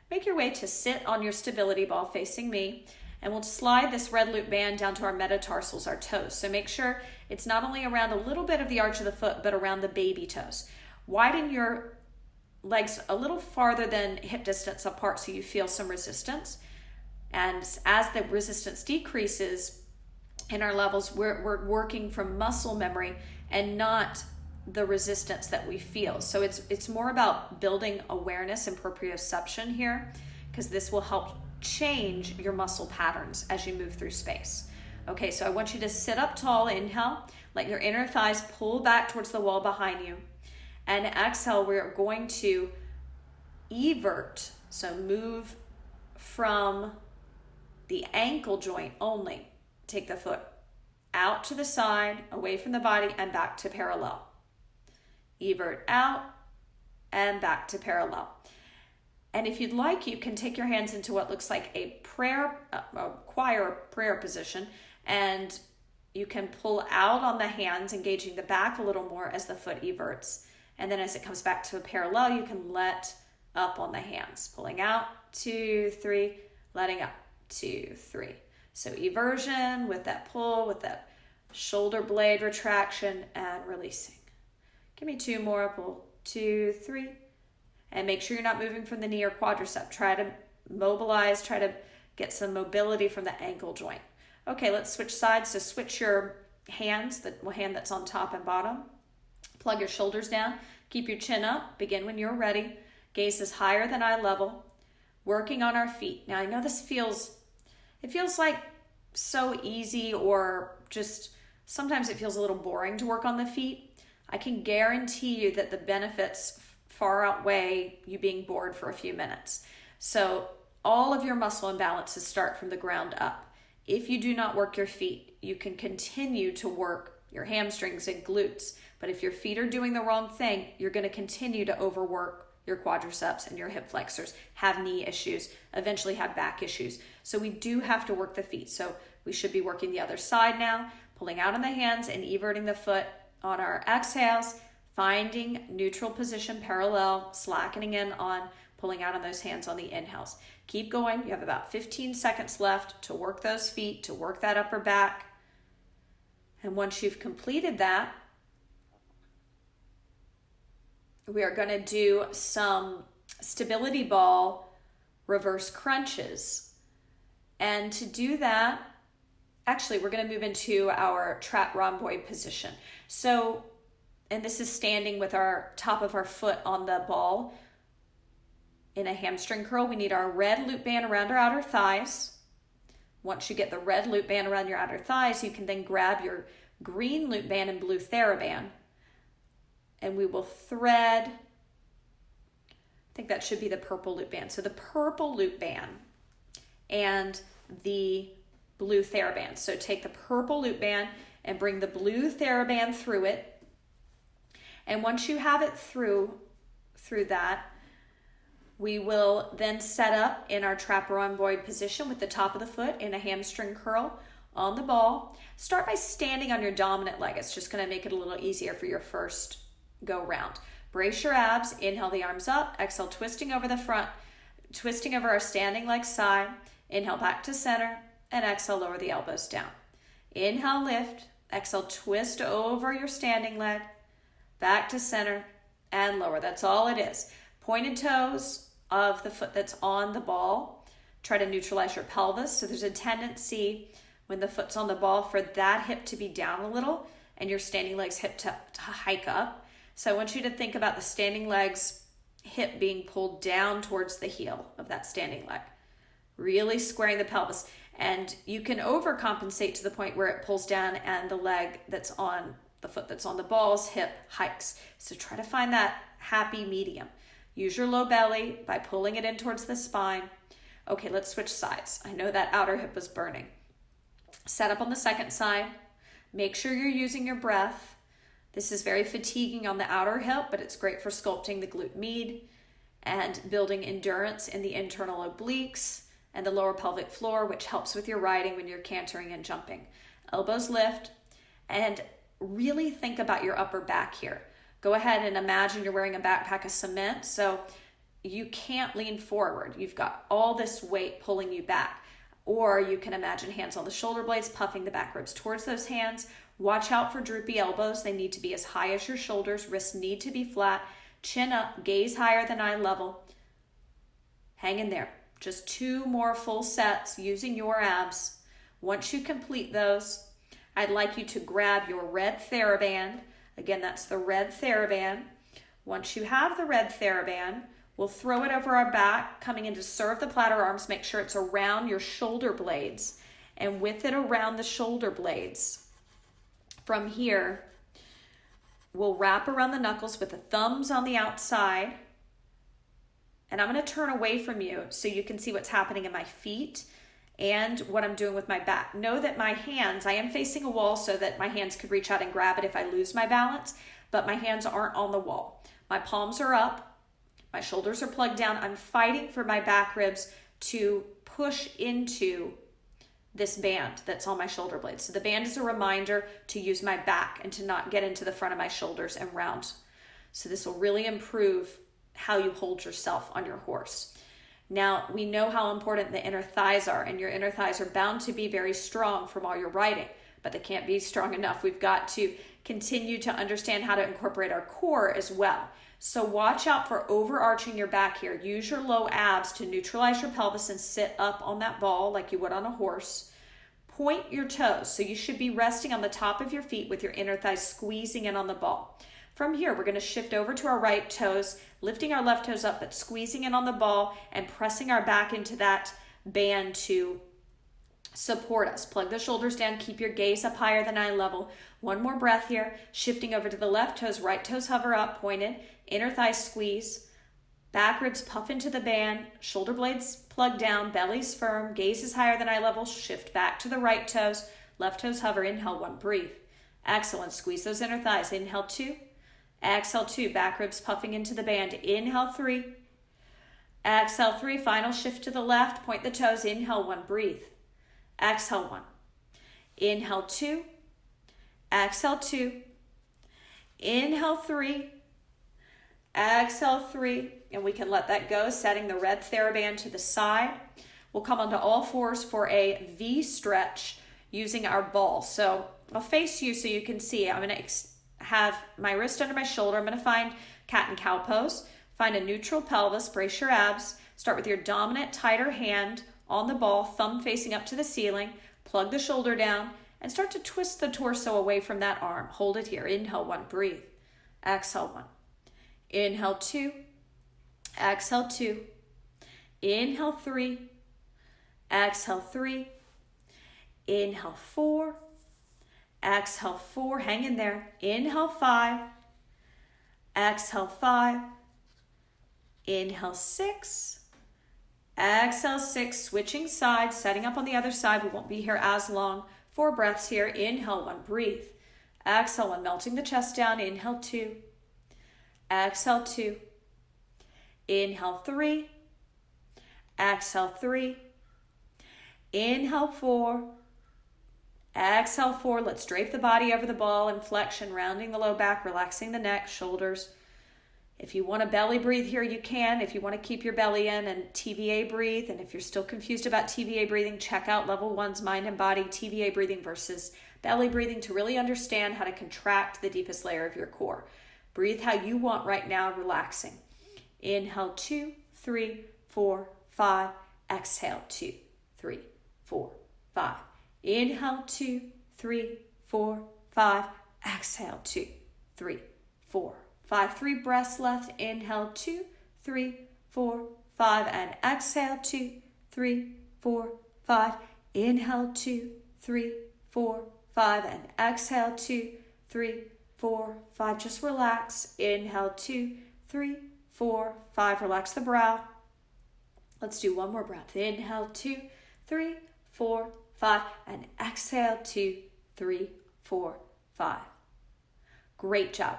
Make your way to sit on your stability ball facing me, and we'll slide this red loop band down to our metatarsals, our toes. So make sure it's not only around a little bit of the arch of the foot, but around the baby toes. Widen your legs a little farther than hip distance apart so you feel some resistance. And as the resistance decreases in our levels, we're working from muscle memory and not the resistance that we feel. So it's more about building awareness and proprioception here, because this will help change your muscle patterns as you move through space. Okay, so I want you to sit up tall. Inhale, let your inner thighs pull back towards the wall behind you. And exhale, we're going to evert, so move from the ankle joint only. Take the foot out to the side, away from the body, and back to parallel. Evert out and back to parallel. And if you'd like, you can take your hands into what looks like a choir prayer position, and you can pull out on the hands, engaging the back a little more as the foot everts. And then as it comes back to a parallel, you can let up on the hands. Pulling out, 2, 3, letting up, 2, 3. So eversion with that pull, with that shoulder blade retraction, and releasing. Give me 2 more. Pull, 2, 3. And make sure you're not moving from the knee or quadricep. Try to mobilize, try to get some mobility from the ankle joint. Okay, let's switch sides. So switch your hands, the hand that's on top and bottom. Plug your shoulders down. Keep your chin up. Begin when you're ready. Gaze is higher than eye level. Working on our feet. Now I know this feels like so easy, or just sometimes it feels a little boring to work on the feet. I can guarantee you that the benefits far outweigh you being bored for a few minutes. So all of your muscle imbalances start from the ground up. If you do not work your feet, you can continue to work your hamstrings and glutes. But if your feet are doing the wrong thing, you're going to continue to overwork your quadriceps and your hip flexors, have knee issues, eventually have back issues. So we do have to work the feet. So we should be working the other side now, pulling out on the hands and everting the foot on our exhales, finding neutral position parallel, slackening in on pulling out on those hands on the inhales. Keep going. You have about 15 seconds left to work those feet, to work that upper back. And once you've completed that, we are going to do some stability ball reverse crunches. And to do that, actually, we're going to move into our trap rhomboid position. So, and this is standing with our top of our foot on the ball in a hamstring curl. We need our red loop band around our outer thighs. Once you get the red loop band around your outer thighs, you can then grab your green loop band and blue Theraband, and we will thread, I think that should be the purple loop band. So the purple loop band and the blue Theraband. So take the purple loop band and bring the blue Theraband through it. And once you have it through that, we will then set up in our trap rhomboid position with the top of the foot in a hamstring curl on the ball. Start by standing on your dominant leg. It's just going to make it a little easier for your first go round. Brace your abs. Inhale the arms up. Exhale, twisting over the front, twisting over our standing leg side. Inhale back to center, and exhale, lower the elbows down. Inhale, lift. Exhale, twist over your standing leg, back to center, and lower. That's all it is. Pointed toes of the foot that's on the ball. Try to neutralize your pelvis. So there's a tendency when the foot's on the ball for that hip to be down a little and your standing leg's hip to hike up. So I want you to think about the standing leg's hip being pulled down towards the heel of that standing leg. Really squaring the pelvis. And you can overcompensate to the point where it pulls down and the leg that's on the foot that's on the ball's hip hikes. So try to find that happy medium. Use your low belly by pulling it in towards the spine. Okay, let's switch sides. I know that outer hip was burning. Set up on the second side. Make sure you're using your breath. This is very fatiguing on the outer hip, but it's great for sculpting the glute med and building endurance in the internal obliques and the lower pelvic floor, which helps with your riding when you're cantering and jumping. Elbows lift, and really think about your upper back here. Go ahead and imagine you're wearing a backpack of cement. So you can't lean forward. You've got all this weight pulling you back. Or you can imagine hands on the shoulder blades, puffing the back ribs towards those hands. Watch out for droopy elbows. They need to be as high as your shoulders. Wrists need to be flat. Chin up, gaze higher than eye level. Hang in there. Just 2 more full sets using your abs. Once you complete those, I'd like you to grab your red Theraband. Again, that's the red Theraband. Once you have the red Theraband, we'll throw it over our back, coming in to serve the platter arms. Make sure it's around your shoulder blades. And with it around the shoulder blades, from here, we'll wrap around the knuckles with the thumbs on the outside. And I'm going to turn away from you so you can see what's happening in my feet and what I'm doing with my back. Know that my hands, I am facing a wall so that my hands could reach out and grab it if I lose my balance, but my hands aren't on the wall. My palms are up. My shoulders are plugged down. I'm fighting for my back ribs to push into this band that's on my shoulder blades. So the band is a reminder to use my back and to not get into the front of my shoulders and round. So this will really improve how you hold yourself on your horse. Now, we know how important the inner thighs are, and your inner thighs are bound to be very strong from all your riding, but they can't be strong enough. We've got to continue to understand how to incorporate our core as well. So watch out for overarching your back here. Use your low abs to neutralize your pelvis and sit up on that ball like you would on a horse. Point your toes. So you should be resting on the top of your feet with your inner thighs squeezing in on the ball. From here, we're going to shift over to our right toes, lifting our left toes up, but squeezing in on the ball and pressing our back into that band to support us. Plug the shoulders down. Keep your gaze up higher than eye level. One more breath here. Shifting over to the left toes, right toes hover up, pointed. Inner thighs squeeze. Back ribs puff into the band. Shoulder blades plug down. Belly's firm. Gaze is higher than eye level. Shift back to the right toes. Left toes hover. Inhale 1. Breathe. Excellent. Squeeze those inner thighs. Inhale 2. Exhale 2. Back ribs puffing into the band. Inhale 3. Exhale 3. Final shift to the left. Point the toes. Inhale 1. Breathe. Exhale 1. Inhale 2. Exhale 2. Inhale 3. Exhale 3. And we can let that go, setting the red Theraband to the side. We'll come onto all fours for a V stretch using our ball. So I'll face you so you can see. I'm going to have my wrist under my shoulder. I'm going to find cat and cow pose. Find a neutral pelvis. Brace your abs. Start with your dominant, tighter hand on the ball, thumb facing up to the ceiling. Plug the shoulder down and start to twist the torso away from that arm. Hold it here. Inhale 1. Breathe. Exhale 1. Inhale 2. Exhale 2. Inhale 3. Exhale 3. Inhale 4. Exhale 4. Hang in there. Inhale 5. Exhale 5. Inhale 6. Exhale 6. Switching sides, setting up on the other side. We won't be here as long. 4 breaths here. Inhale 1. Breathe. Exhale 1. Melting the chest down. Inhale 2. Exhale 2. Inhale 3. Exhale 3. Inhale 4. Exhale 4. Let's drape the body over the ball in flexion, rounding the low back, relaxing the neck, shoulders. If you want to belly breathe here, you can. If you want to keep your belly in and TVA breathe, and if you're still confused about TVA breathing, check out Level 1's Mind and Body TVA breathing versus belly breathing to really understand how to contract the deepest layer of your core. Breathe how you want right now, relaxing. Inhale 2, 3, 4, 5. Exhale 2, 3, 4, 5. Inhale 2, 3, 4, 5. Exhale 2, 3, 4, 5. 3 breaths left. Inhale 2, 3, 4, 5. And exhale 2, 3, 4, 5. Inhale 2, 3, 4, 5. And exhale 2, 3, 4, 5. Just relax. Inhale 2, 3, 4, 5. Relax the brow. Let's do one more breath. Inhale 2, 3, 4, 5. And exhale 2, 3, 4, 5. Great job.